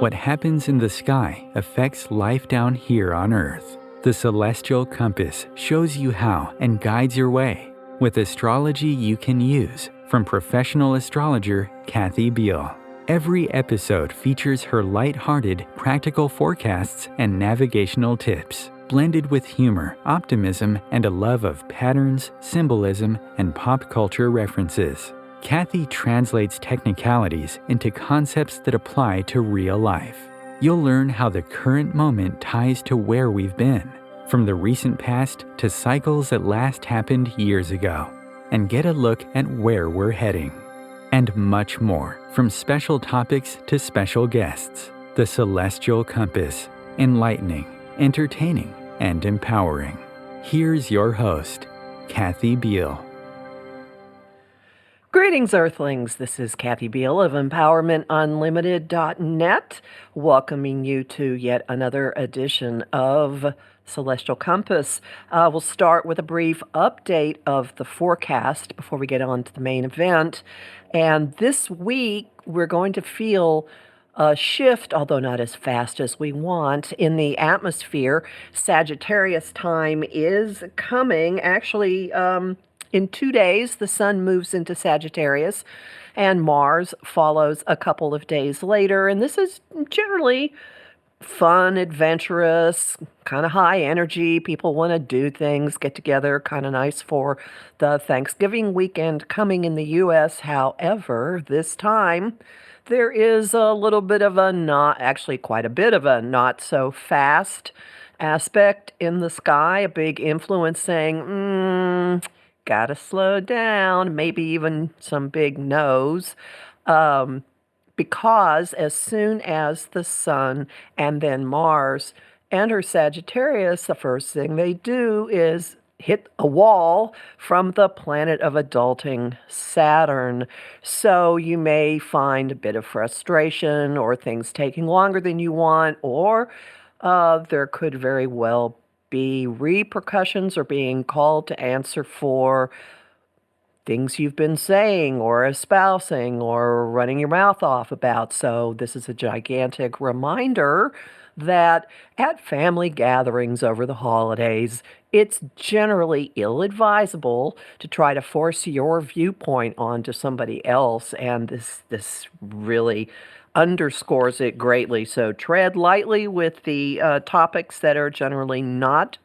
What happens in the sky affects life down here on Earth. The celestial compass shows you how and guides your way with astrology you can use from professional astrologer Kathy Beal. Every episode features her light-hearted, practical forecasts and navigational tips, blended with humor, optimism, and a love of patterns, symbolism, and pop culture references. Kathy translates technicalities into concepts that apply to real life. You'll learn how the current moment ties to where we've been, from the recent past to cycles that last happened years ago, and get a look at where we're heading. And much more, from special topics to special guests. The Celestial Compass, enlightening, entertaining, and empowering. Here's your host, Kathy Beal. Greetings, Earthlings. This is Kathy Beal of EmpowermentUnlimited.net, welcoming you to yet another edition of Celestial Compass. We'll start with a brief update of the forecast before we get on to the main event. And this week, we're going to feel a shift, although not as fast as we want, in the atmosphere. Sagittarius time is coming. Actually, in 2 days, the sun moves into Sagittarius, and Mars follows a couple of days later. And this is generally fun, adventurous, kind of high energy. People want to do things, get together, kind of nice for the Thanksgiving weekend coming in the U.S. However, this time there is a little bit of a quite a bit of a not so fast aspect in the sky, a big influence saying, gotta slow down, maybe even some big no's. Because as soon as the sun and then Mars enter Sagittarius, the first thing they do is hit a wall from the planet of adulting, Saturn. So you may find a bit of frustration or things taking longer than you want, or there could very well be repercussions or being called to answer for things you've been saying or espousing or running your mouth off about. So this is a gigantic reminder that at family gatherings over the holidays, it's generally ill-advisable to try to force your viewpoint onto somebody else, and this really underscores it greatly. So tread lightly with the topics that are generally not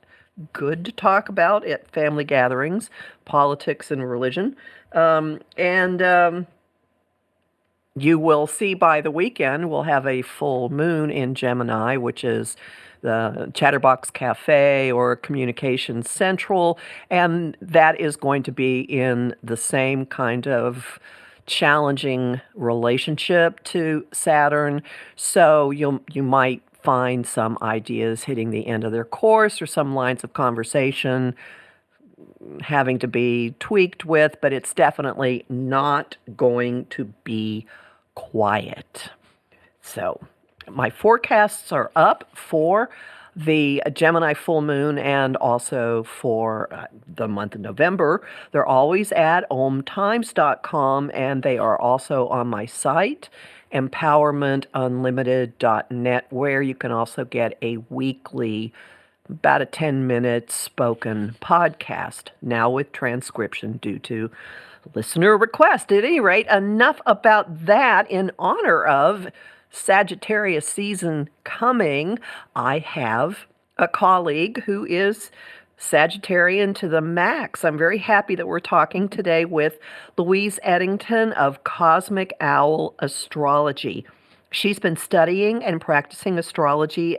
good to talk about at family gatherings, politics and religion. You will see by the weekend, we'll have a full moon in Gemini, which is the Chatterbox Cafe or Communication Central, and that is going to be in the same kind of challenging relationship to Saturn. So you might find some ideas hitting the end of their course or some lines of conversation having to be tweaked with, but it's definitely not going to be quiet. So my forecasts are up for the Gemini full moon and also for the month of November. They're always at omtimes.com, and they are also on my site, empowermentunlimited.net, where you can also get a weekly, about a 10-minute spoken podcast, now with transcription due to listener request. At any rate, enough about that. In honor of Sagittarius season coming, I have a colleague who is Sagittarian to the max. I'm very happy that we're talking today with Louise Edington of Cosmic Owl Astrology. She's been studying and practicing astrology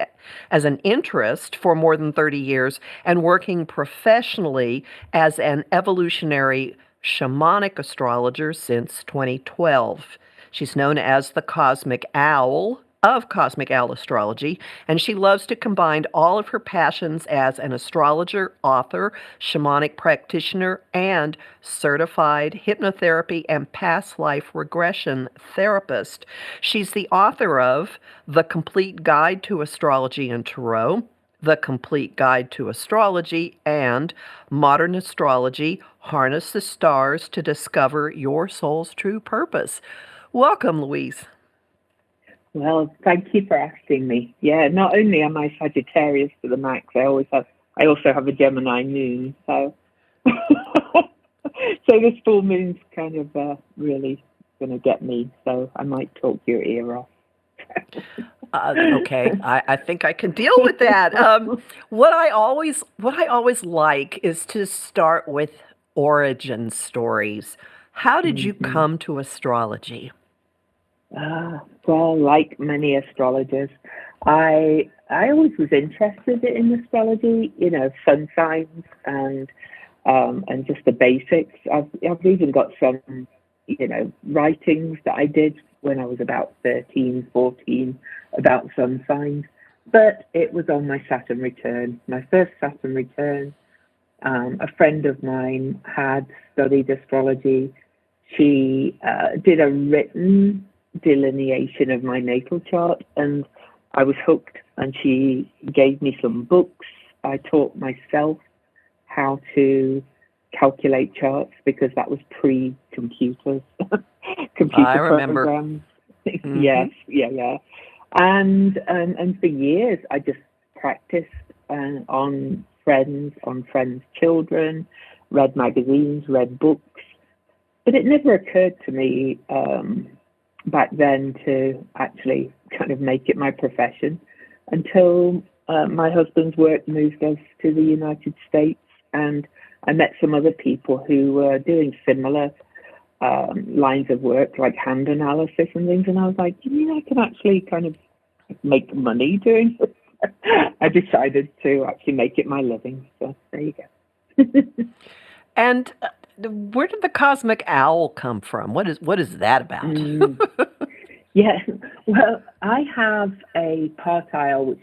as an interest for more than 30 years and working professionally as an evolutionary shamanic astrologer since 2012. She's known as the Cosmic Owl of Cosmic Owl Astrology, and she loves to combine all of her passions as an astrologer, author, shamanic practitioner, and certified hypnotherapy and past life regression therapist. She's the author of The Complete Guide to Astrology and Tarot, The Complete Guide to Astrology, and Modern Astrology, Harness the Stars to Discover Your Soul's True Purpose. Welcome, Louise. Well, thank you for asking me. Yeah, not only am I Sagittarius to the max, I also have a Gemini moon. So, so this full moon's kind of really going to get me. So I might talk your ear off. Okay, I think I can deal with that. What I always like is to start with origin stories. How did you Mhm. come to astrology? Well, like many astrologers, I always was interested in astrology. You know, sun signs and just the basics. I've even got some, writings that I did when I was about 13, 14 about sun signs. But it was on my Saturn return, my first Saturn return. A friend of mine had studied astrology. She did a written delineation of my natal chart, and I was hooked. And she gave me some books. I taught myself how to calculate charts because that was pre-computers, I computer remember. programs. Hmm. Yes, yeah. And for years I just practiced on friends' children, read magazines, read books. But it never occurred to me back then to actually kind of make it my profession until my husband's work moved us to the United States, and I met some other people who were doing similar lines of work, like hand analysis and things. And I was like, you mean I can actually kind of make money doing this? I decided to actually make it my living. So there you go. And where did the cosmic owl come from? What is that about? Mm. Yeah, well, I have a partile, which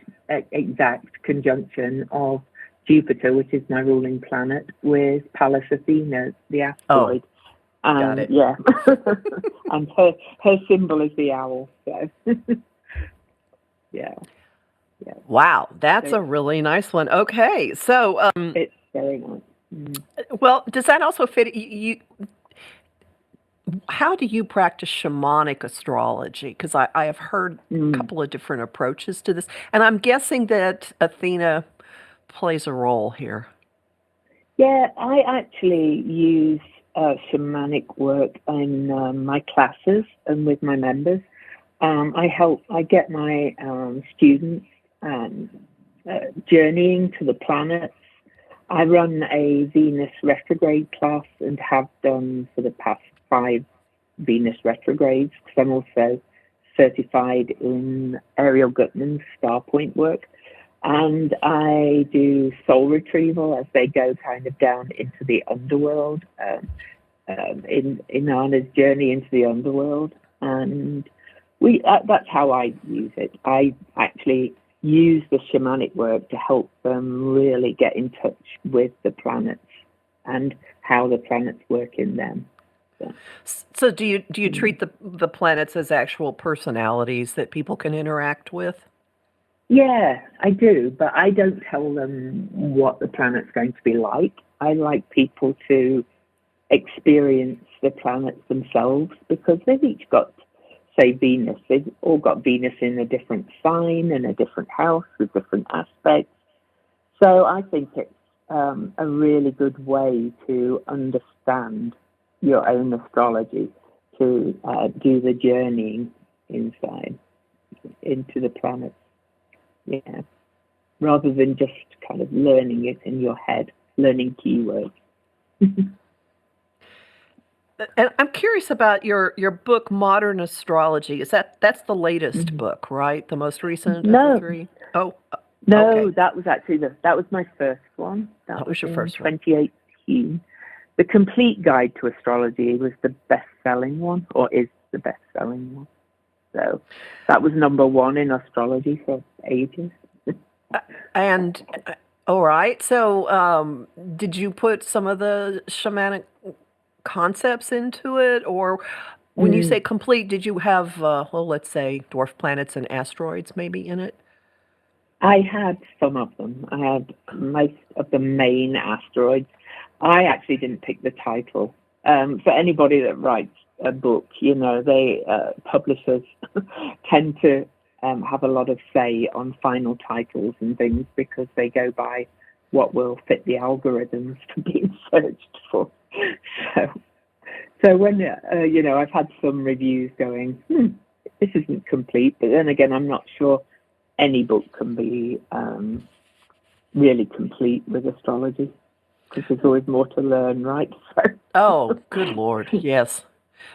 exact conjunction of Jupiter, which is my ruling planet, with Pallas Athena, the Oh, asteroid. got And it. yeah, and her symbol is the owl. So yeah, yeah. Wow, So that's a really nice one. Okay, so it's very nice. Mm. well, does that also fit how do you practice shamanic astrology? Because I have heard a Mm. couple of different approaches to this, and I'm guessing that Athena plays a role here. Yeah, I actually use shamanic work in my classes and with my members. I get my students um, journeying to the planets. I run a Venus retrograde class and have done for the past 5 Venus retrogrades because I'm also certified in Ariel Gutman's star point work. And I do soul retrieval as they go kind of down into the underworld, in Inanna's journey into the underworld. And that's how I use it. I actually use the shamanic work to help them really get in touch with the planets and how the planets work in them. So, So do you mm. treat the planets as actual personalities that people can interact with? Yeah, I do, but I don't tell them what the planet's going to be like. I like people to experience the planets themselves because they've each got, say, Venus. They've all got Venus in a different sign and a different house with different aspects. So I think it's a really good way to understand your own astrology, to do the journeying inside into the planets. Yeah, rather than just kind of learning it in your head, learning keywords. And I'm curious about your book, Modern Astrology. That's the latest Mhm. book, right? The most recent of the No, three? Oh, no, okay. that was my first one. That That was was your in first one. 2018. The Complete Guide to Astrology was the best-selling one, or is the best-selling one. So that was number one in astrology for ages. Uh, And all right. So, did you put some of the shamanic concepts into it, or when you say Mm. complete, did you have well, let's say dwarf planets and asteroids maybe in it? I had some of them. I had most of the main asteroids. I actually didn't pick the title. For anybody that writes a book, they publishers tend to have a lot of say on final titles and things because they go by what will fit the algorithms for being searched for. So when, I've had some reviews going, this isn't complete, but then again, I'm not sure any book can be really complete with astrology because there's always more to learn, right? So. Oh, good Lord, yes.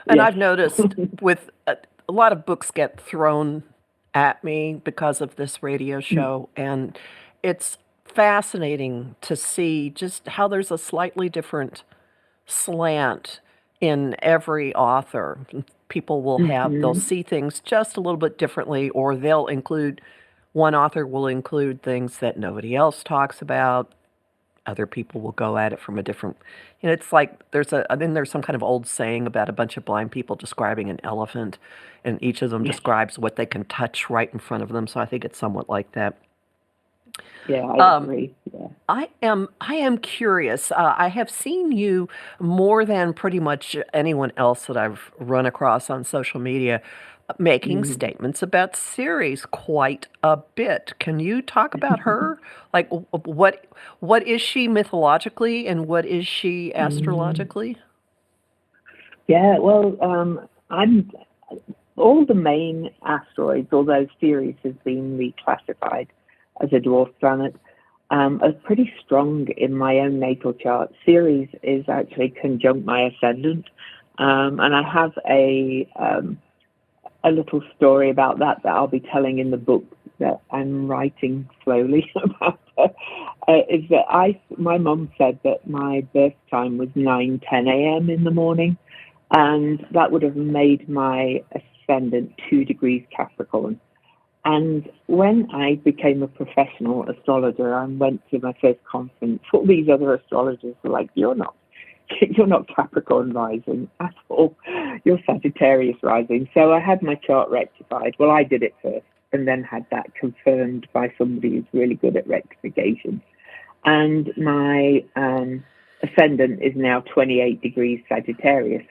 And Yes. I've noticed with a lot of books get thrown at me because of this radio show, and it's fascinating to see just how there's a slightly different slant in every author. People will they'll see things just a little bit differently, or one author will include things that nobody else talks about. Other people will go at it from a different, it's like there's some kind of old saying about a bunch of blind people describing an elephant, and each of them describes what they can touch right in front of them. So I think it's somewhat like that. Yeah, I agree. Yeah. I am curious. I have seen you more than pretty much anyone else that I've run across on social media making statements about Ceres quite a bit. Can you talk about her? Like, what is she mythologically, and what is she astrologically? Yeah, well, I'm all the main asteroids, although Ceres has been reclassified as a dwarf planet, are pretty strong in my own natal chart. Ceres is actually conjunct my ascendant, and I have a little story about that I'll be telling in the book that I'm writing slowly about. Is that my mum said that my birth time was 9:10 a.m. in the morning, and that would have made my ascendant 2 degrees Capricorn. And when I became a professional astrologer and went to my first conference, all these other astrologers were like, you're not Capricorn rising at all. You're Sagittarius rising. So I had my chart rectified. Well, I did it first and then had that confirmed by somebody who's really good at rectification. And my ascendant is now 28 degrees Sagittarius.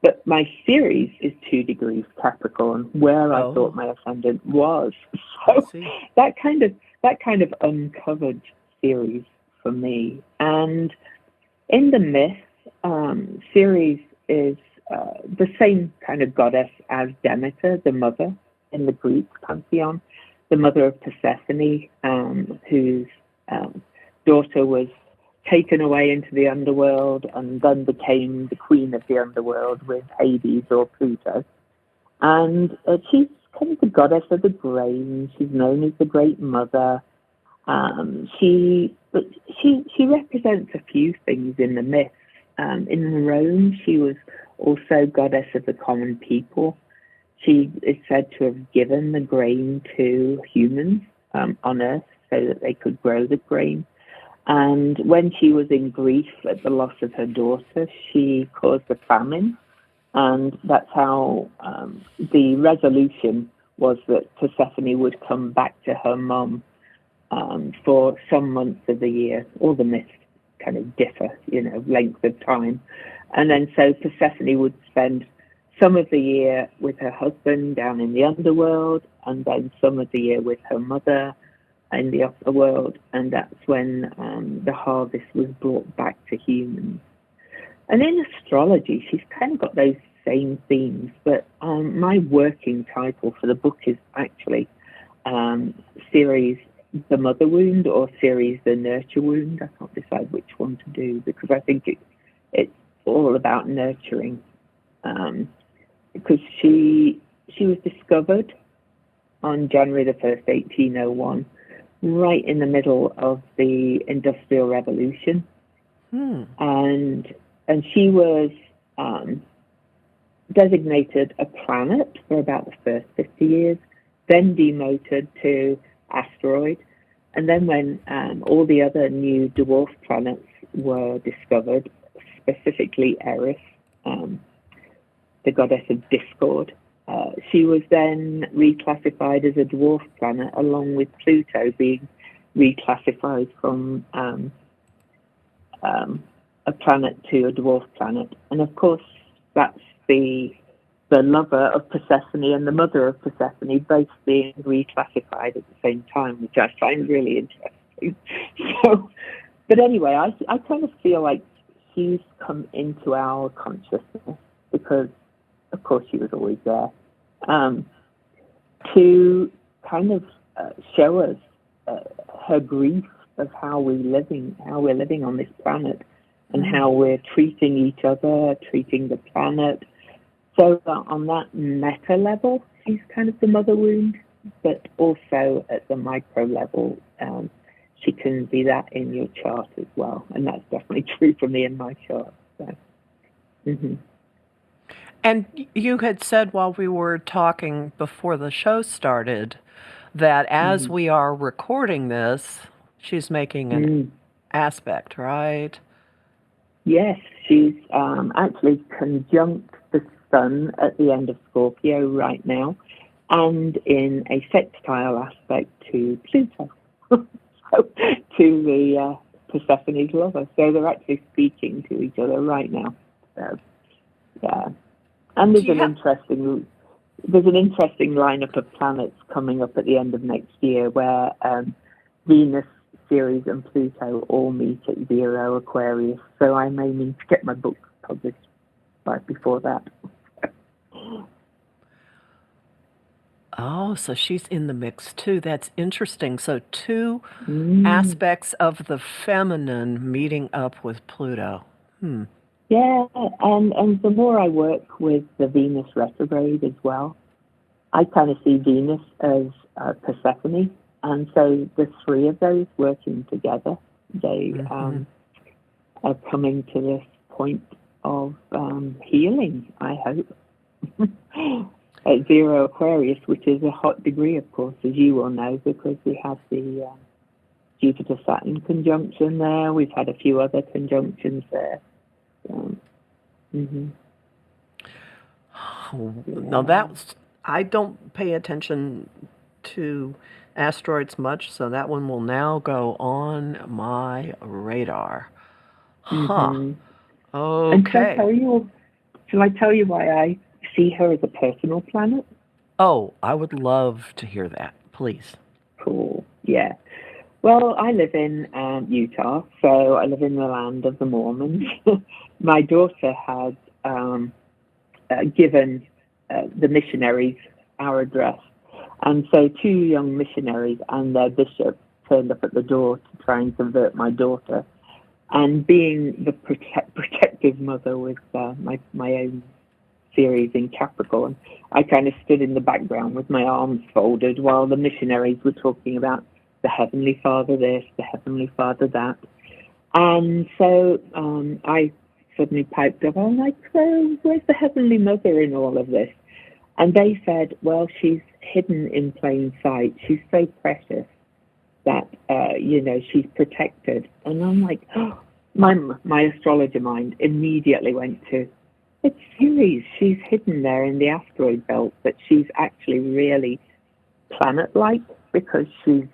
But my Ceres is 2 degrees Capricorn, where I thought my ascendant was. So that kind of uncovered Ceres for me. And in the myth, Ceres is the same kind of goddess as Demeter, the mother in the Greek pantheon, the mother of Persephone, whose daughter was taken away into the underworld and then became the queen of the underworld with Hades or Pluto. And she's kind of the goddess of the grain. She's known as the Great Mother. She represents a few things in the myth. In Rome, she was also goddess of the common people. She is said to have given the grain to humans on Earth so that they could grow the grain. And when she was in grief at the loss of her daughter, she caused a famine. And that's how the resolution was that Persephone would come back to her mum for some months of the year. All the myths kind of differ, length of time. And then so Persephone would spend some of the year with her husband down in the underworld, and then some of the year with her mother in the upper world, and that's when the harvest was brought back to humans. And in astrology, she's kind of got those same themes, but my working title for the book is actually Ceres the Mother Wound or Ceres the Nurture Wound. I can't decide which one to do because I think it's all about nurturing, because she was discovered on January the 1st, 1801, right in the middle of the Industrial Revolution. And she was designated a planet for about the first 50 years, then demoted to asteroid. And then when all the other new dwarf planets were discovered, specifically Eris, the goddess of discord, she was then reclassified as a dwarf planet, along with Pluto being reclassified from a planet to a dwarf planet. And of course, that's the the lover of Persephone and the mother of Persephone both being reclassified at the same time, which I find really interesting. So, but anyway, I kind of feel like she's come into our consciousness because, of course, she was always there, to kind of show us her grief of how we're living on this planet, and how we're treating each other, treating the planet. So on that meta level, she's kind of the mother wound, but also at the micro level, she can be that in your chart as well. And that's definitely true for me in my chart. So. And you had said while we were talking before the show started that as we are recording this, she's making an aspect, right? Yes, she's actually conjunct the Sun at the end of Scorpio right now, and in a sextile aspect to Pluto, so, to the Persephone's lover. So they're actually speaking to each other right now. So, yeah, and there's an interesting lineup of planets coming up at the end of next year where Venus, Ceres, and Pluto all meet at 0 Aquarius. So I'm aiming to get my book published right before that. Oh, so she's in the mix too. That's interesting. So two aspects of the feminine meeting up with Pluto. Yeah, and the more I work with the Venus retrograde as well, I kind of see Venus as Persephone, and so the three of those working together, they are coming to this point of healing, I hope. At 0 Aquarius, which is a hot degree, of course, as you will know, because we have the Jupiter-Saturn conjunction there. We've had a few other conjunctions there. Now I don't pay attention to asteroids much, so that one will now go on my radar. Okay. And shall I tell you why I see her as a personal planet? Oh, I would love to hear that, please. Cool. Yeah. Well, I live in Utah, so I live in the land of the Mormons. My daughter had given the missionaries our address, and so 2 young missionaries and their bishop turned up at the door to try and convert my daughter. And being the protective mother with my own Ceres in Capricorn, I kind of stood in the background with my arms folded while the missionaries were talking about the Heavenly Father this, the Heavenly Father that. And so I suddenly piped up, I'm like, so where's the Heavenly Mother in all of this? And they said, well, she's hidden in plain sight. She's so precious that, she's protected. And I'm like, oh, my astrologer mind immediately went to, it's Ceres. She's hidden there in the asteroid belt, but she's actually really planet-like because she's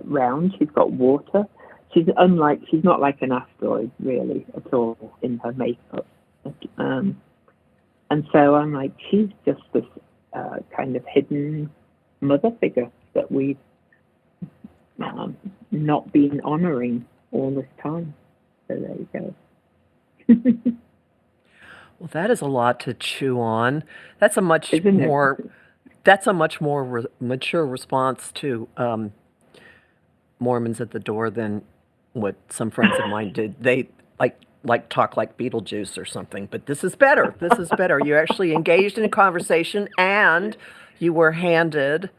round. She's got water. She's not like an asteroid really at all in her makeup. And so I'm like, she's just this kind of hidden mother figure that we've not been honoring all this time. So there you go. Well, that is a lot to chew on. That's a much more mature response to Mormons at the door than what some friends of mine did. They like talk like Beetlejuice or something, but this is better. This is better. You actually engaged in a conversation and you were handed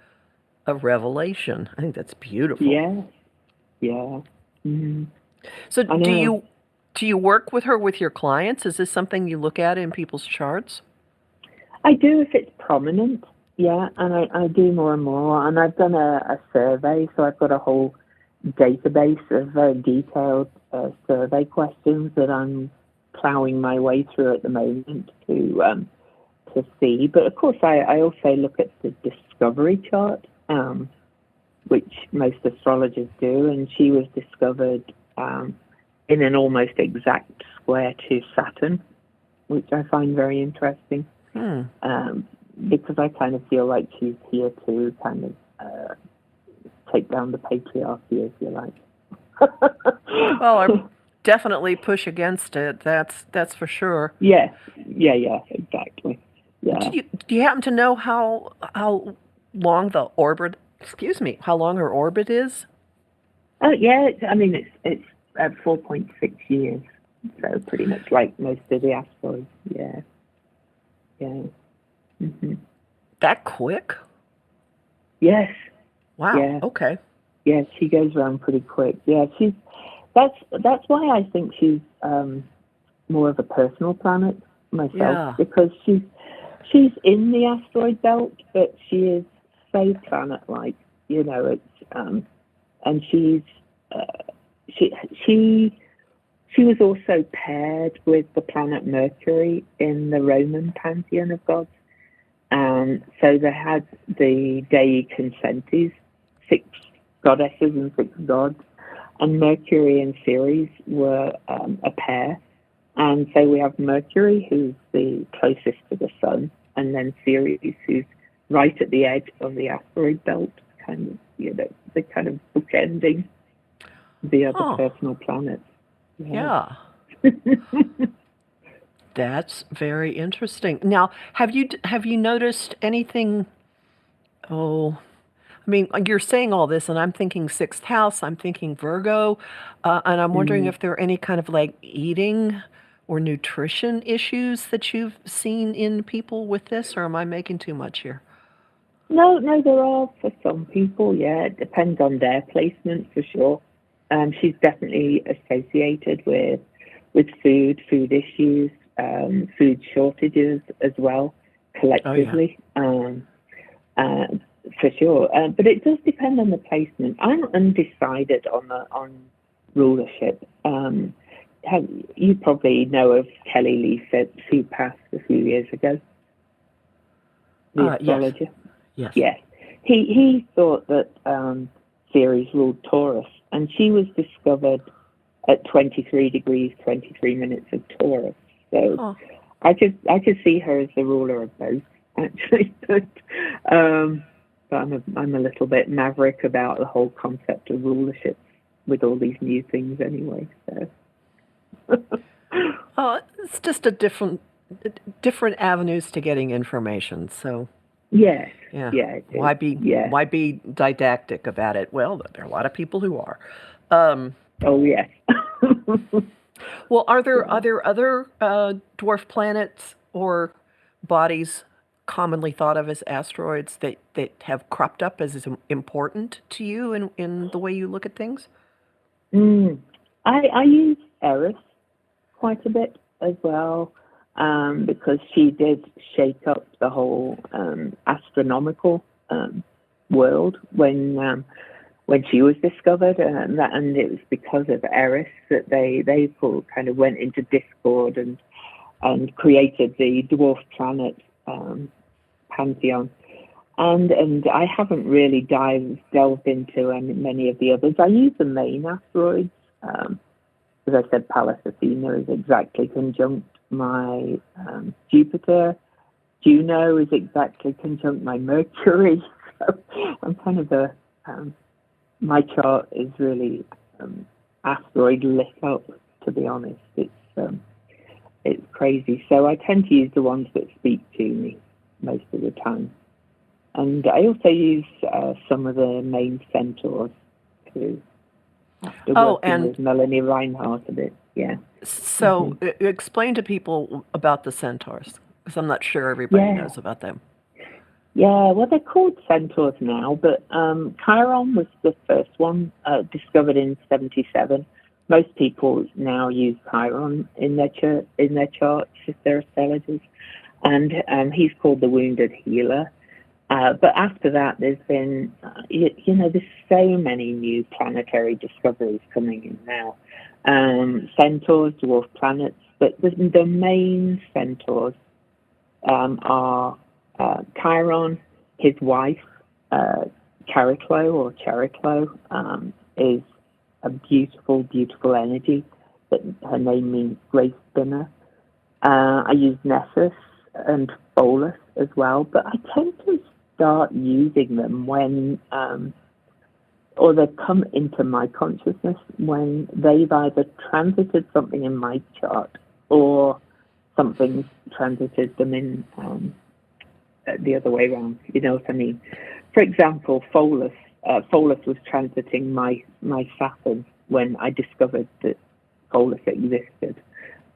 a revelation. I think that's beautiful. Yeah. Yeah. Mm-hmm. So do you work with her with your clients? Is this something you look at in people's charts? I do if it's prominent, yeah, and I do more and more. And I've done a survey, so I've got a whole database of very detailed survey questions that I'm plowing my way through at the moment to see. But of course, I also look at the discovery chart, which most astrologers do, and she was discovered in an almost exact square to Saturn, which I find very interesting. because I kind of feel like she's here to kind of take down the patriarchy, if you like. Well, or definitely push against it. That's for sure. Yeah, exactly. Yeah. Do you happen to know how long the orbit? Excuse me, how long her orbit is? Oh, yeah. I mean, it's at 4.6 years, so pretty much like most of the asteroids. Yeah. Mm-hmm. That quick? Yes. Wow. Yeah. Okay. Yeah, she goes around pretty quick. Yeah, that's why I think she's more of a personal planet myself, because she's in the asteroid belt, but she is so planet-like. It's and she was also paired with the planet Mercury in the Roman pantheon of gods. So they had the Dei Consentes, 6 goddesses and 6 gods, and Mercury and Ceres were a pair. And so we have Mercury, who's the closest to the sun, and then Ceres, who's right at the edge of the asteroid belt, kind of, the kind of bookending the other personal planets. Yeah. That's very interesting. Now, have you noticed anything? Oh, I mean, you're saying all this, and I'm thinking 6th house. I'm thinking Virgo, and I'm wondering if there are any kind of like eating or nutrition issues that you've seen in people with this, or am I making too much here? No, there are for some people. Yeah, it depends on their placement for sure. She's definitely associated with food issues, food shortages as well, collectively, for sure. But it does depend on the placement. I'm undecided on rulership. You probably know of Kelly Lee Phipps, who passed a few years ago, the astrologer. Yes. Yes. He thought that Ceres ruled Taurus, and she was discovered at 23 degrees, 23 minutes of Taurus. So I could see her as the ruler of both, actually. But I'm a little bit maverick about the whole concept of rulership with all these new things anyway. So. It's just a different avenues to getting information. So. Yes. Yeah. Yeah. Why be didactic about it? Well, there are a lot of people who are. Oh yes. Well, are there other dwarf planets or bodies commonly thought of as asteroids that have cropped up as important to you in the way you look at things? I use Eris quite a bit as well, because she did shake up the whole astronomical world when she was discovered, and it was because of Eris that they all kind of went into discord and created the dwarf planet pantheon. And I haven't really delved into many of the others. I use the main asteroids. As I said, Pallas Athena is exactly conjunct my Jupiter. Juno is exactly conjunct my Mercury. So I'm kind of my chart is really asteroid lit up, to be honest. It's crazy. So I tend to use the ones that speak to me most of the time. And I also use some of the main Centaurs too. After working with Melanie Reinhardt a bit, yeah. So explain to people about the Centaurs, because I'm not sure everybody knows about them. Yeah, well, they're called Centaurs now, but Chiron was the first one discovered in 1977. Most people now use Chiron in their charts if they're astrologers, and he's called the Wounded Healer. But after that, there's been, there's so many new planetary discoveries coming in now. Centaurs, dwarf planets, but the main Centaurs are Chiron, his wife, Chariklo is a beautiful, beautiful energy. But her name means grace spinner. I use Nessus and Pholus as well, but I tend to start using them when, or they come into my consciousness when they've either transited something in my chart or something's transited them in the other way around. You know what I mean? For example, Pholus was transiting my Saturn when I discovered that Pholus existed.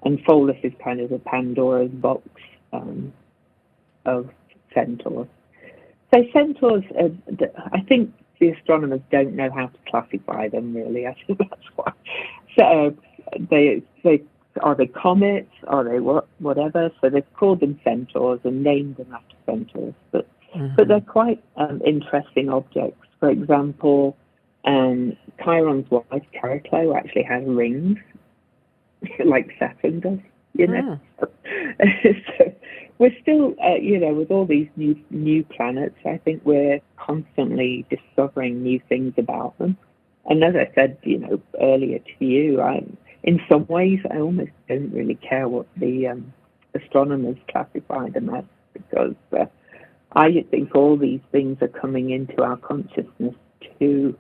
And Pholus is kind of the Pandora's box of Centaurs. So Centaurs, I think the astronomers don't know how to classify them, really. I think that's why. So are they comets? Are they whatever? So they've called them Centaurs and named them after Centaurs. But they're quite interesting objects. For example, Chiron's wife, Chariklo, actually has rings, like Saturn does, you know. So we're still, with all these new planets, I think we're constantly discovering new things about them. And as I said, earlier to you, in some ways, I almost don't really care what the astronomers classify them as, because I think all these things are coming into our consciousness to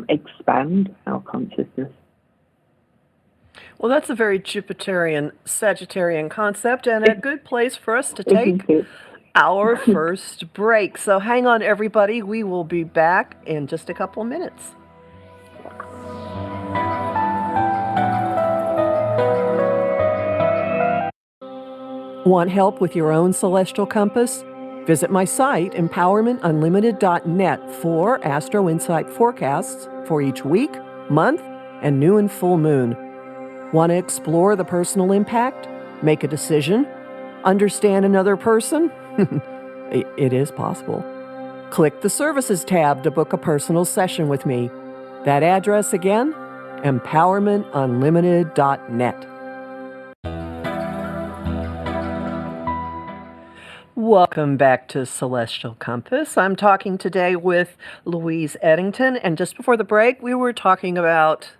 expand our consciousness. Well, that's a very Jupiterian, Sagittarian concept, and a good place for us to take our first break. So hang on, everybody. We will be back in just a couple of minutes. Want help with your own celestial compass? Visit my site, empowermentunlimited.net, for Astro Insight forecasts for each week, month, and new and full moon. Want to explore the personal impact? Make a decision? Understand another person? It is possible. Click the Services tab to book a personal session with me. That address again, empowermentunlimited.net. Welcome back to Celestial Compass. I'm talking today with Louise Edington, and just before the break, we were talking about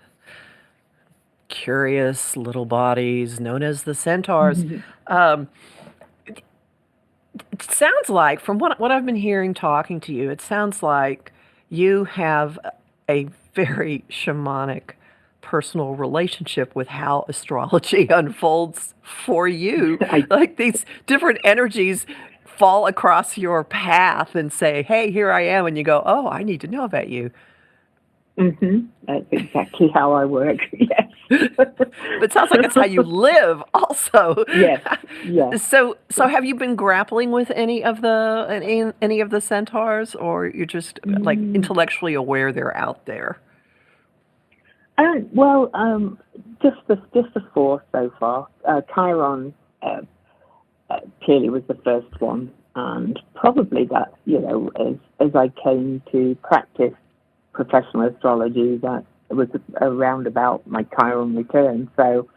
curious little bodies known as the Centaurs. It sounds like, from what I've been hearing talking to you, it sounds like you have a very shamanic personal relationship with how astrology unfolds for you. Like these different energies fall across your path and say, hey, here I am. And you go, oh, I need to know about you. That's exactly how I work. Yes. But it sounds like it's how you live also. Yes. So have you been grappling with any of the centaurs, or you're just like intellectually aware they're out there? Just the four so far. Chiron clearly was the first one, and probably that, as I came to practice professional astrology, that was around about my Chiron return. So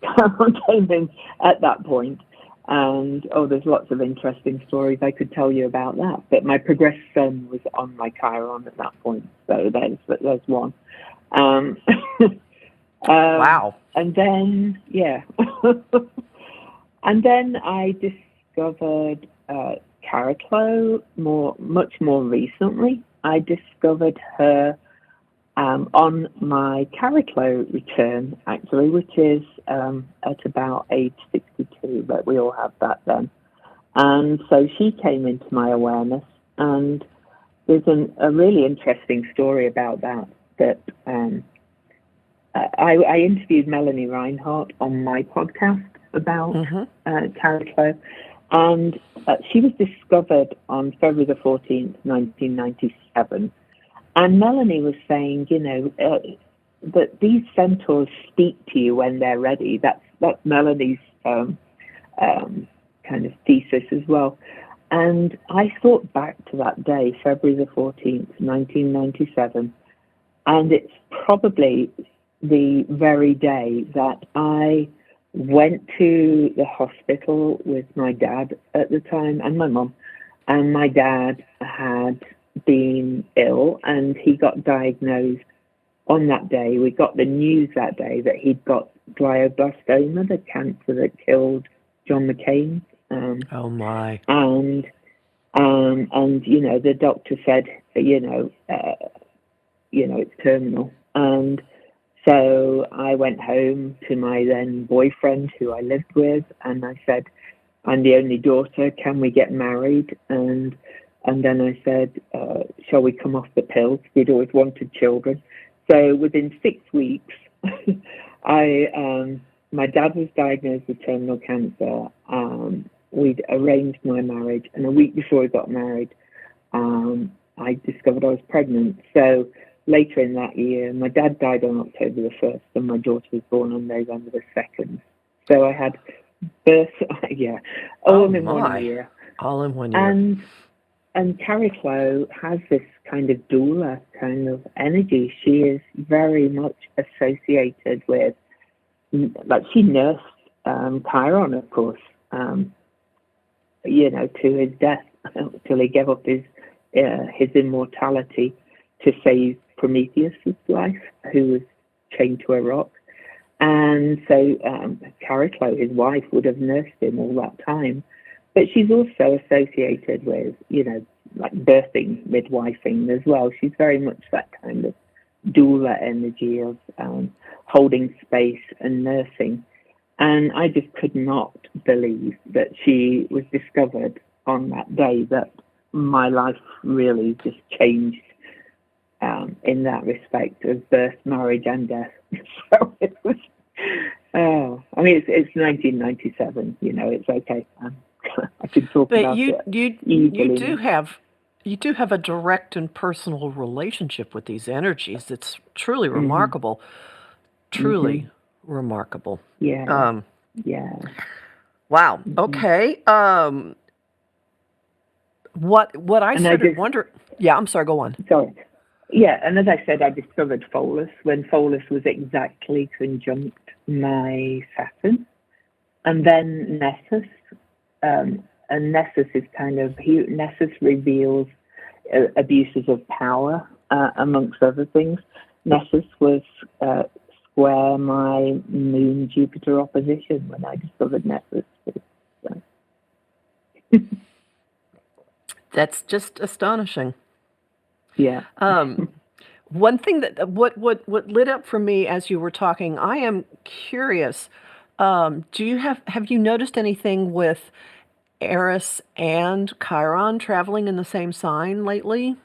Chiron came in at that point, and there's lots of interesting stories I could tell you about that. But my progressed sun was on my Chiron at that point, so there's one. Wow. And then, and then I discovered Chariklo much more recently. I discovered her on my Chariklo return, actually, which is at about age 62, but we all have that then. And so she came into my awareness, and there's a really interesting story about that I interviewed Melanie Reinhardt on my podcast about Chariklo, and she was discovered on February the 14th, 1997. And Melanie was saying, that these centaurs speak to you when they're ready. That's Melanie's kind of thesis as well. And I thought back to that day, February the 14th, 1997, and it's probably the very day that I went to the hospital with my dad at the time and my mum. And my dad had been ill, and he got diagnosed on that day. We got the news that day that he'd got glioblastoma, the cancer that killed John McCain Oh my. And the doctor said, it's terminal. And so I went home to my then boyfriend who I lived with, and I said, I'm the only daughter, can we get married? And then I said, shall we come off the pills? We'd always wanted children. So within 6 weeks, my dad was diagnosed with terminal cancer. We'd arranged my marriage, and a week before we got married, I discovered I was pregnant. So later in that year, my dad died on October the 1st, and my daughter was born on November the 2nd. So I had birth, all in 1 year. All in 1 year. And Carrie Clow has this kind of doula kind of energy. She is very much associated with, she nursed Chiron, of course, to his death, till he gave up his immortality to save Prometheus' life, who was chained to a rock. And so Carrie Clow, his wife, would have nursed him all that time. But she's also associated with, birthing, midwifing as well. She's very much that kind of doula energy of holding space and nursing. And I just could not believe that she was discovered on that day, that my life really just changed in that respect of birth, marriage, and death. So it was, it's 1997, it's okay. I can talk about it. But you do have a direct and personal relationship with these energies. It's truly remarkable. Truly remarkable. Yeah. Wow. Okay. What I started wondering. Yeah, I'm sorry. Go on. Sorry. Yeah, and as I said, I discovered Pholus when Pholus was exactly conjunct my Saturn, and then Nessus. And Nessus is Nessus reveals abuses of power, amongst other things. Nessus was square my Moon-Jupiter opposition when I discovered Nessus. So. That's just astonishing. Yeah. One thing that what lit up for me as you were talking, I am curious. Have you noticed anything with Eris and Chiron traveling in the same sign lately?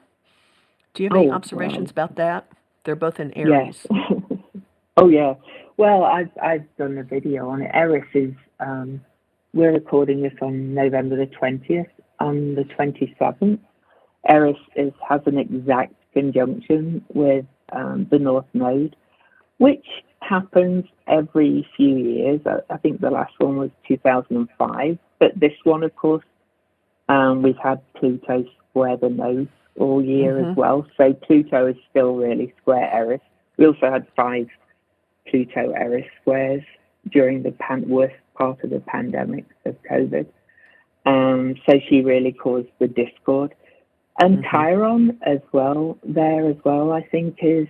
Do you have any observations about that? They're both in Aries. Yes. Oh yeah. Well, I've done a video on it. Eris is we're recording this on November the 20th. On the 27th, Eris has an exact conjunction with the North Node, which happens every few years. I think the last one was 2005, but this one, of course, we've had Pluto square the node all year as well. So Pluto is still really square Eris. We also had 5 Pluto Eris squares during the worst part of the pandemic of COVID. So she really caused the discord. And Chiron as well, I think is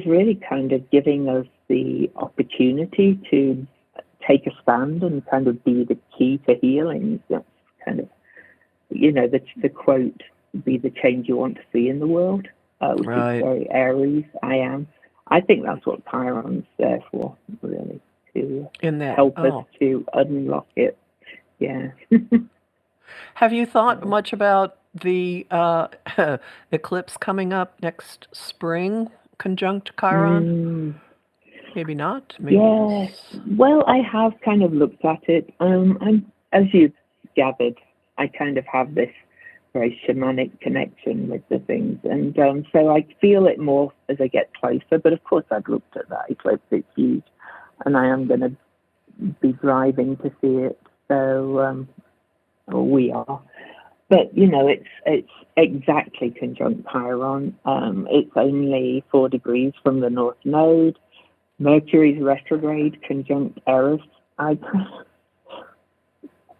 really kind of giving us the opportunity to take a stand and kind of be the key to healing. That's kind of, the quote, be the change you want to see in the world, which is very Aries, I think that's what Chiron's there for, really, to help us to unlock it. Yeah. Have you thought much about the eclipse coming up next spring, conjunct Chiron? Maybe not. Maybe yes. Well, I have kind of looked at it. As you've gathered, I kind of have this very shamanic connection with the things, and so I feel it more as I get closer. But of course, I've looked at that eclipse; it's huge, and I am going to be driving to see it. So, we are. But, it's exactly conjunct Chiron. It's only 4 degrees from the North Node. Mercury's retrograde conjunct Eris.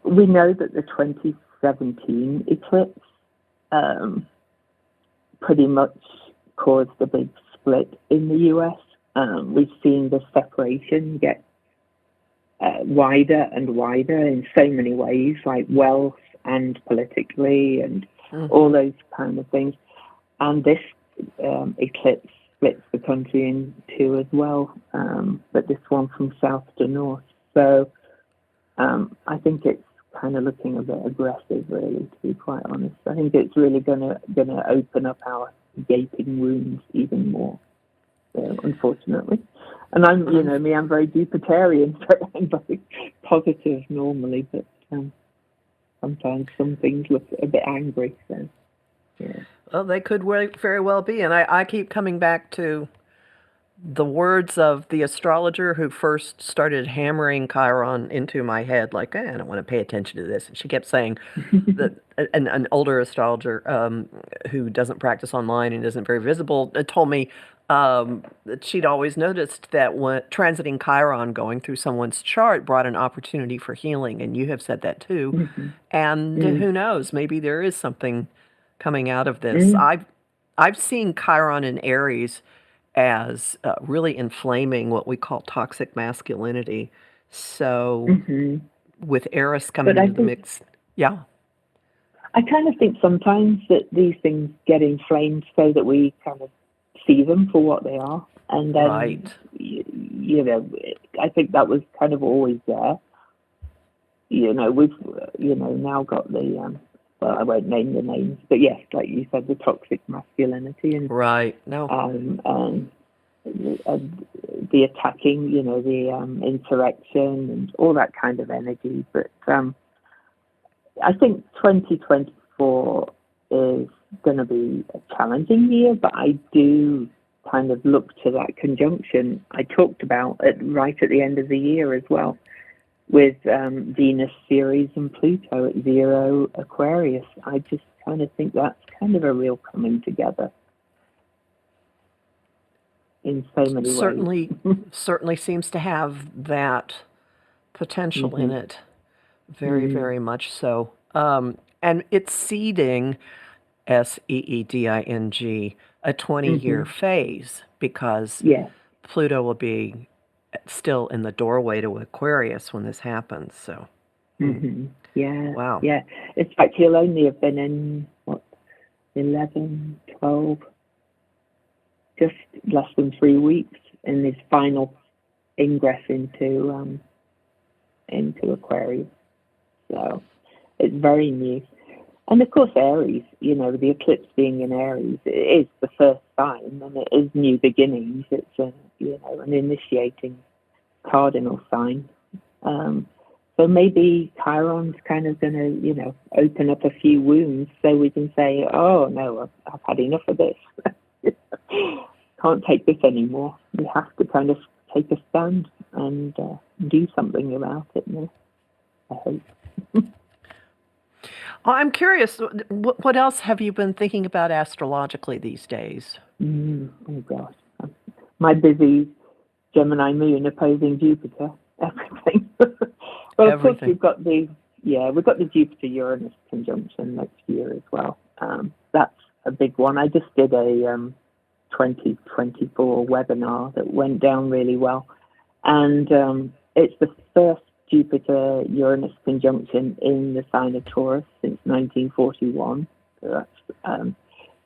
We know that the 2017 eclipse pretty much caused a big split in the US. We've seen the separation get wider and wider in so many ways, like wealth and politically and all those kind of things. And this eclipse splits the country in two as well, but this one from south to north. So I think it's kind of looking a bit aggressive, really, to be quite honest. I think it's really gonna open up our gaping wounds even more, unfortunately. And I'm, I'm very Jupiterian, so I'm very positive normally, but sometimes some things look a bit angry. So, yeah. Well, they could very well be, and I keep coming back to the words of the astrologer who first started hammering Chiron into my head, like, I don't want to pay attention to this. And she kept saying that an older astrologer who doesn't practice online and isn't very visible told me that she'd always noticed that when transiting Chiron going through someone's chart brought an opportunity for healing, and you have said that too. And who knows, maybe there is something coming out of this. I've seen Chiron in Aries as really inflaming what we call toxic masculinity. So with Eris coming into the mix, I kind of think sometimes that these things get inflamed so that we kind of see them for what they are. And then, I think that was kind of always there. We've, now got the, well, I won't name the names, but yes, like you said, the toxic masculinity and the attacking, the insurrection and all that kind of energy. But I think 2024 is going to be a challenging year, but I do kind of look to that conjunction I talked about right at the end of the year as well, with Venus, Ceres, and Pluto at 0 Aquarius. I just kind of think that's kind of a real coming together in so many ways. Certainly seems to have that potential in it. Very, very much so. And it's seeding, SEEDING, a 20-year phase, because Pluto will be still in the doorway to Aquarius when this happens. So, wow. Yeah, in fact, he'll only have been in 11, 12, just less than 3 weeks in his final ingress into Aquarius. So it's very new. And of course, Aries, the eclipse being in Aries, it is the first sign, and it is new beginnings. It's an initiating cardinal sign. So maybe Chiron's kind of going to, open up a few wounds so we can say, oh, no, I've had enough of this. Can't take this anymore. We have to kind of take a stand and do something about it now, I hope. I'm curious, what else have you been thinking about astrologically these days? Oh, gosh. My busy Gemini moon opposing Jupiter, everything. Well, of course, we've got the Jupiter-Uranus conjunction next year as well. That's a big one. I just did a 2024 webinar that went down really well. And it's the first Jupiter-Uranus conjunction in the sign of Taurus since 1941. So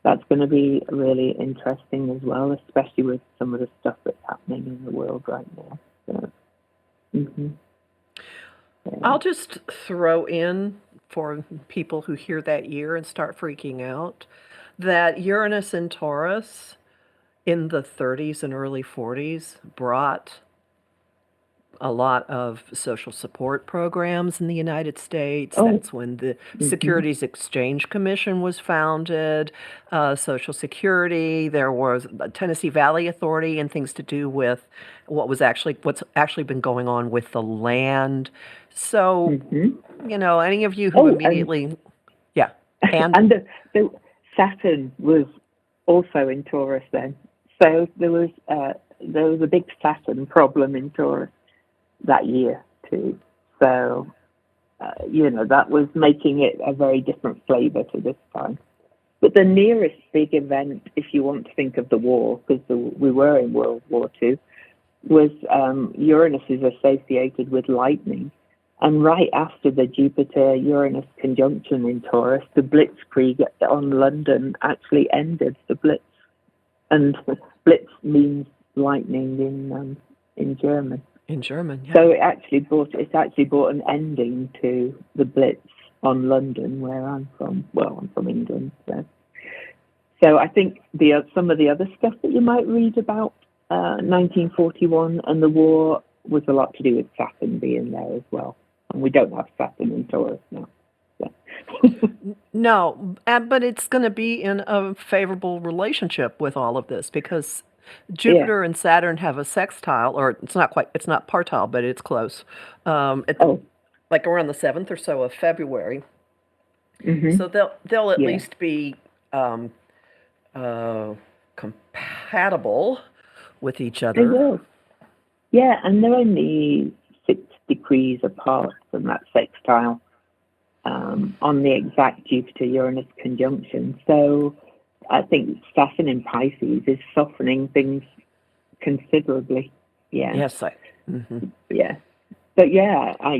that's going to be really interesting as well, especially with some of the stuff that's happening in the world right now. So, I'll just throw in, for people who hear that year and start freaking out, that Uranus in Taurus in the 30s and early 40s brought a lot of social support programs in the United States. That's when the Securities Exchange Commission was founded, Social Security. There was a Tennessee Valley Authority, and things to do with what's actually been going on with the land. So, any of you who immediately, and the Saturn was also in Taurus then. So there was a big Saturn problem in Taurus that year too. So, that was making it a very different flavor to this time. But the nearest big event, if you want to think of the war, because we were in World War II, was Uranus is associated with lightning. And right after the Jupiter-Uranus conjunction in Taurus, the blitzkrieg on London actually ended the blitz. And blitz means lightning in German. In German, yeah. So it actually brought an ending to the blitz on London, where I'm from. Well, I'm from England, so I think some of the other stuff that you might read about 1941 and the war was a lot to do with Saturn being there as well. And we don't have Saturn in Taurus now. So. No, but it's going to be in a favorable relationship with all of this because Jupiter and Saturn have a sextile, or it's not partile, but it's close. Like around the 7th or so of February. Mm-hmm. So they'll at least be compatible with each other. They will. Yeah, and they're only 6 degrees apart from that sextile on the exact Jupiter-Uranus conjunction. So I think Saturn in Pisces is softening things considerably. Yeah. Yes. Yeah. But yeah, I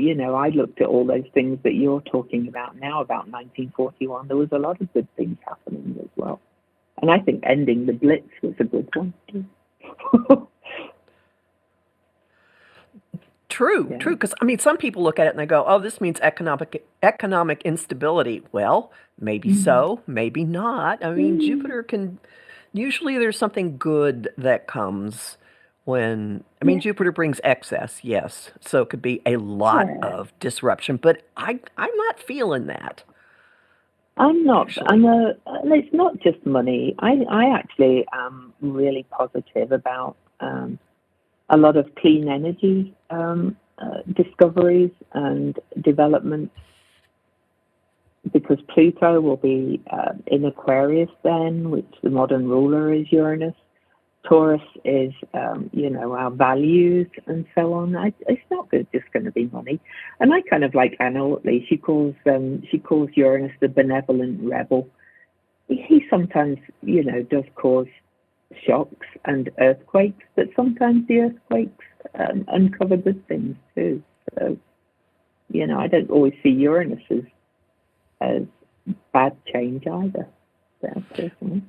looked at all those things that you're talking about now about 1941. There was a lot of good things happening as well. And I think ending the Blitz was a good one too. True. Because some people look at it and they go, "Oh, this means economic instability." Well, maybe so, maybe not. Jupiter can. Usually, there's something good that comes when. Jupiter brings excess, yes. So it could be a lot of disruption, but I'm not feeling that. I'm not. It's not just money. I actually am really positive about a lot of clean energy discoveries and developments, because Pluto will be in Aquarius then, which the modern ruler is Uranus. Taurus is, our values and so on. It's not just going to be money. And I kind of like Anna Otley. She calls Uranus the benevolent rebel. He sometimes, does cause shocks and earthquakes, but sometimes the earthquakes uncover good things too. So, I don't always see Uranus as bad change either. Personally.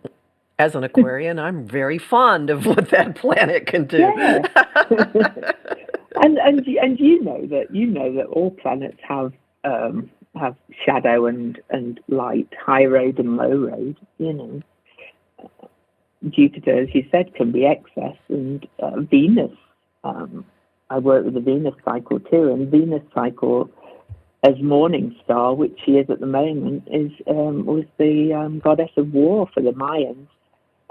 As an Aquarian, I'm very fond of what that planet can do. Yeah. and you know that all planets have shadow and light, high road and low road. Jupiter, as you said, can be excess, and Venus. I work with the Venus cycle too, and Venus cycle as morning star, which she is at the moment, was the goddess of war for the Mayans.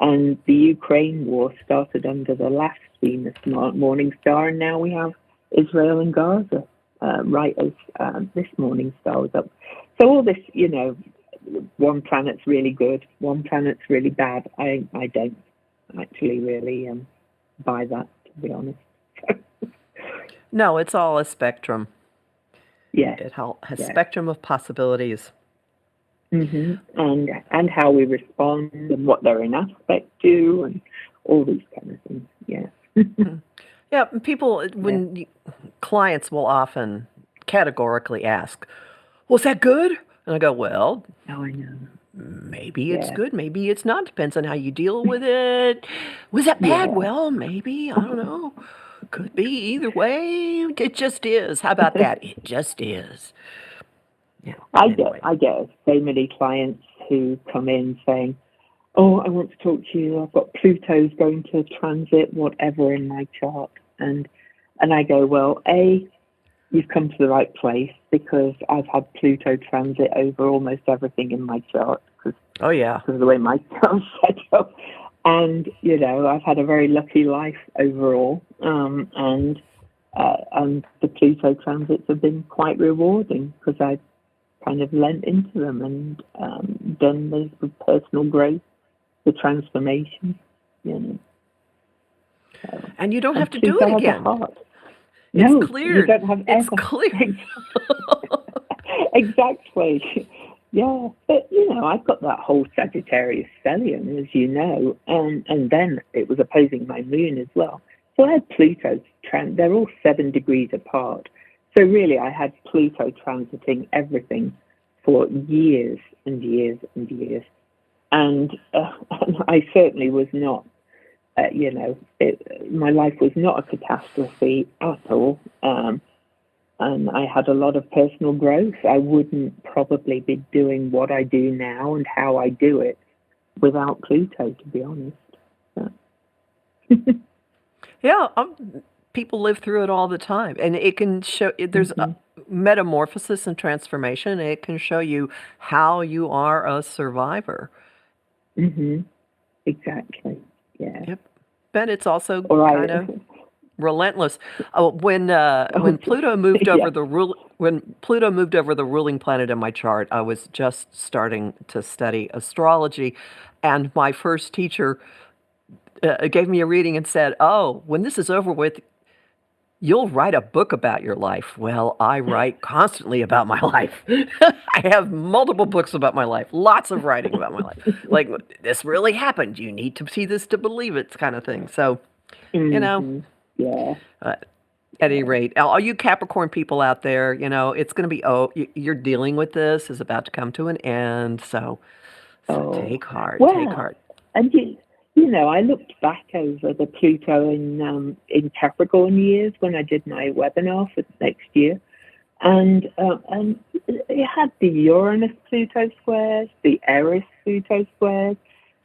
And the Ukraine war started under the last Venus morning star, and now we have Israel and Gaza right as this morning star was up. So all this, one planet's really good, one planet's really bad. I don't actually really buy that, to be honest. No, it's all a spectrum. Yeah. It has a spectrum of possibilities. Mm-hmm. And how we respond and what they're in aspect to and all these kind of things. Yeah. Yeah. People, clients will often categorically ask, "Was that good?" And I go, "Well, I know. Maybe it's good, maybe it's not. Depends on how you deal with it. Was that bad? Well, maybe, I don't know. Could be either way. It just is. How about that? It just is." Yeah. I get so many clients who come in saying, "Oh, I want to talk to you. I've got Pluto's going to transit whatever in my chart," and I go, "Well, you've come to the right place, because I've had Pluto transit over almost everything in my chart because of the way my chart's set up, and I've had a very lucky life overall, and the Pluto transits have been quite rewarding because I've kind of lent into them and done the personal growth, the transformation, So, and you don't have to do it again. No, it's clear. You don't have it's clear. Exactly. Yeah, but I've got that whole Sagittarius stellium, as you know, and then it was opposing my moon as well. So I had Pluto, they're all 7 degrees apart. So really I had Pluto transiting everything for years and years and years. And I certainly was not, my life was not a catastrophe at all. And I had a lot of personal growth. I wouldn't probably be doing what I do now and how I do it without Pluto, to be honest. Yeah, people live through it all the time, and it can show. There's a metamorphosis and transformation. It can show you how you are a survivor. Exactly. Yeah. Yep. But it's also Or kind of relentless. When Pluto moved over when Pluto moved over the ruling planet in my chart, I was just starting to study astrology, and my first teacher gave me a reading and said, "Oh, when this is over with, you'll write a book about your life." Well, I write constantly about my life. I have multiple books about my life, lots of writing about my life. Like, this really happened. You need to see this to believe it, kind of thing. So, yeah. At any rate, all you Capricorn people out there, it's going to be, you're dealing with this, is about to come to an end. So take heart, take heart. And I looked back over the Pluto in Capricorn years when I did my webinar for next year, and it had the Uranus Pluto squares, the Eris Pluto squares,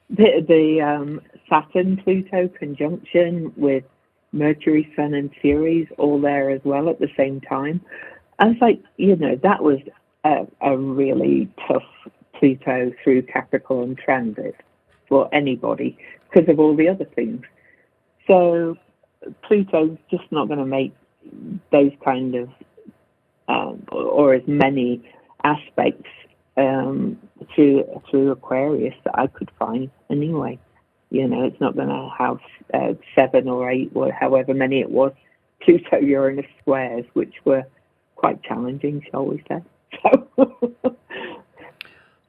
the Saturn Pluto conjunction with Mercury, Sun, and Ceres all there as well at the same time. I was like, that was a really tough Pluto through Capricorn transit for anybody because of all the other things. So Pluto's just not going to make those kind of or as many aspects through Aquarius that I could find anyway. It's not going to have 7 or 8 or however many it was Pluto-Uranus squares, which were quite challenging, shall we say.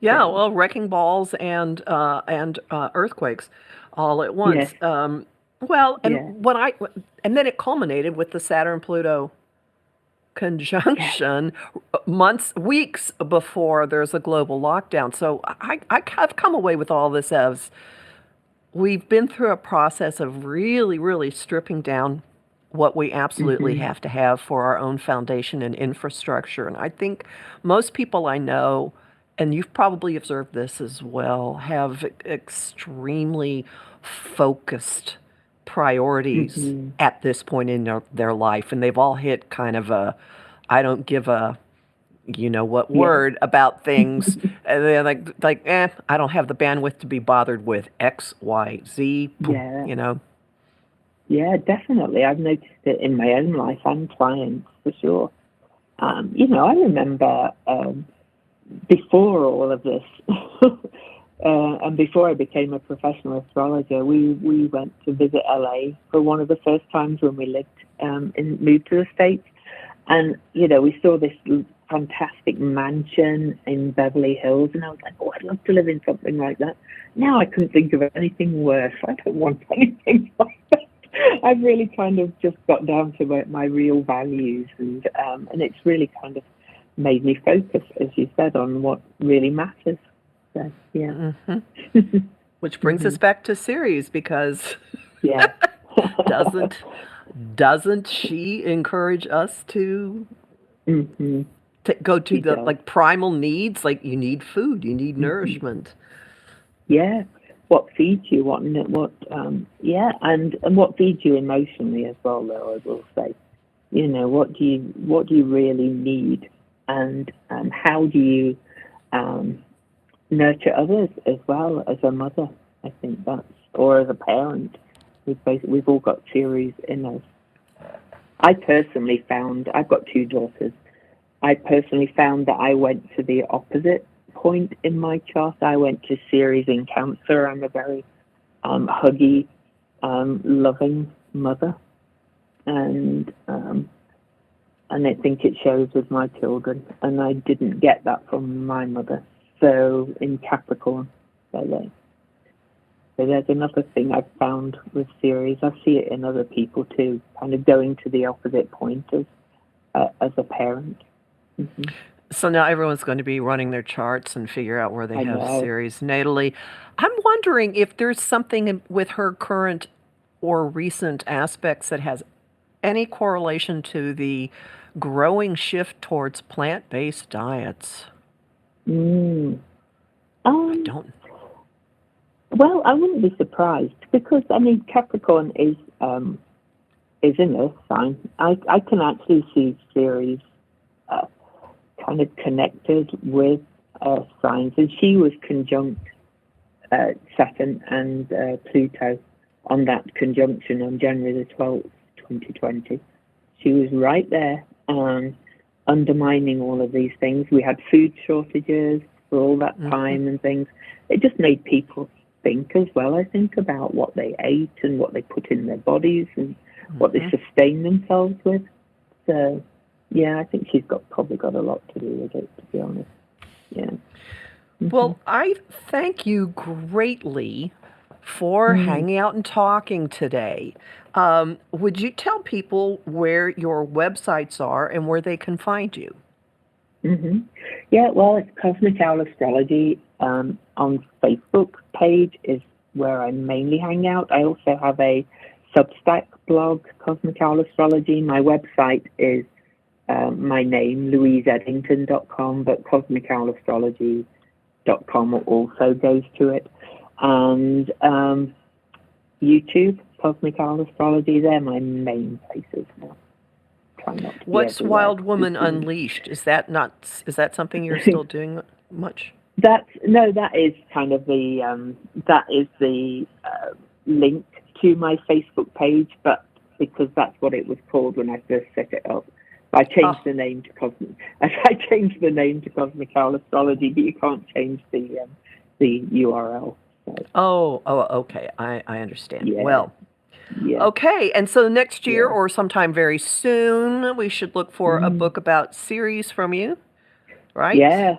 Yeah, well, wrecking balls and earthquakes all at once. Yes. And then it culminated with the Saturn-Pluto conjunction weeks before there's a global lockdown. So I've come away with all this as we've been through a process of really, really stripping down what we absolutely have to have for our own foundation and infrastructure. And I think most people I know, and you've probably observed this as well, have extremely focused priorities at this point in their life. And they've all hit kind of I don't give a word about things. And they're like, I don't have the bandwidth to be bothered with X, Y, Z, Yeah, definitely. I've noticed it in my own life and clients for sure. I remember before all of this, and before I became a professional astrologer, we went to visit LA for one of the first times when we moved to the States. And, we saw this fantastic mansion in Beverly Hills, and I was like, I'd love to live in something like that. Now I couldn't think of anything worse. I don't want anything like that. I've really kind of just got down to my real values, and it's really kind of made me focus, as you said, on what really matters. So, yeah. Which brings us back to Ceres, because doesn't she encourage us to go to the primal needs? Like, you need food, you need nourishment. Yeah. What feeds you, and what feeds you emotionally as well, though, I will say. What do you really need, and how do you nurture others as well as a mother? I think or as a parent. We've all got Ceres in us. I personally found, I've got 2 daughters. I personally found that I went to the opposite point in my chart. I went to Ceres in Cancer. I'm a very huggy, loving mother, and I think it shows with my children. And I didn't get that from my mother. So in Capricorn, So there's another thing I've found with Ceres. I see it in other people too, kind of going to the opposite point as a parent. Mm-hmm. So now everyone's going to be running their charts and figure out where they I have know. Ceres natally. I'm wondering if there's something with her current or recent aspects that has any correlation to the growing shift towards plant-based diets. Mm. I don't. Well, I wouldn't be surprised because I mean Capricorn is an Earth sign. I can actually see Ceres kind of connected with Earth signs, and she was conjunct Saturn and Pluto on that conjunction on January the 12th, 2020. She was right there, undermining all of these things. We had food shortages for all that time and things. It just made people think as well, I think, about what they ate and what they put in their bodies and what they sustain themselves with. So, yeah, I think she's probably got a lot to do with it, to be honest. Yeah. Well, I thank you greatly for hanging out and talking today. Would you tell people where your websites are and where they can find you? Yeah, well, it's Cosmic Owl Astrology on Facebook page is where I mainly hang out. I also have a Substack blog, Cosmic Owl Astrology. My website is my name, louiseedington.com, but cosmicowlastrology.com also goes to it. And YouTube, Cosmic Owl Astrology, they're my main places now. What's Wild Woman Unleashed? Is that something you're still doing much? That is kind of the link to my Facebook page, but because that's what it was called when I first set it up. I changed the name to Cosmic Owl Astrology, but you can't change the URL. So. Okay. I understand. Yeah. Well, okay. And so next year or sometime very soon, we should look for a book about Ceres from you, right? Yeah.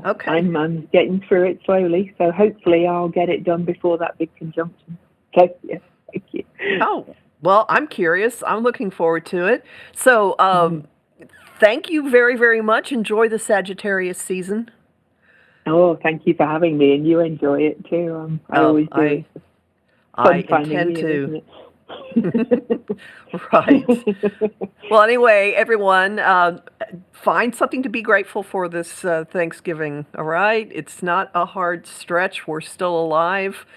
Okay. I'm getting through it slowly, so hopefully I'll get it done before that big conjunction. So, yeah, thank you. Oh, well, I'm curious. I'm looking forward to it. So, thank you very, very much. Enjoy the Sagittarius season. Oh, thank you for having me, and you enjoy it too. I always do it. I intend to. Right. Well, anyway, everyone, find something to be grateful for this Thanksgiving, all right? It's not a hard stretch. We're still alive.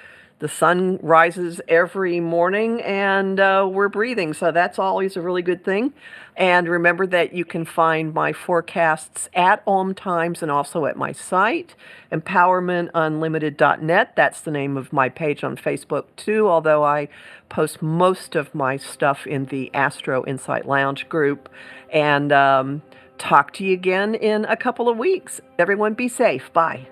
The sun rises every morning, and we're breathing, so that's always a really good thing. And remember that you can find my forecasts at Om Times and also at my site, empowermentunlimited.net. That's the name of my page on Facebook, too, although I post most of my stuff in the Astro Insight Lounge group. And talk to you again in a couple of weeks. Everyone be safe. Bye.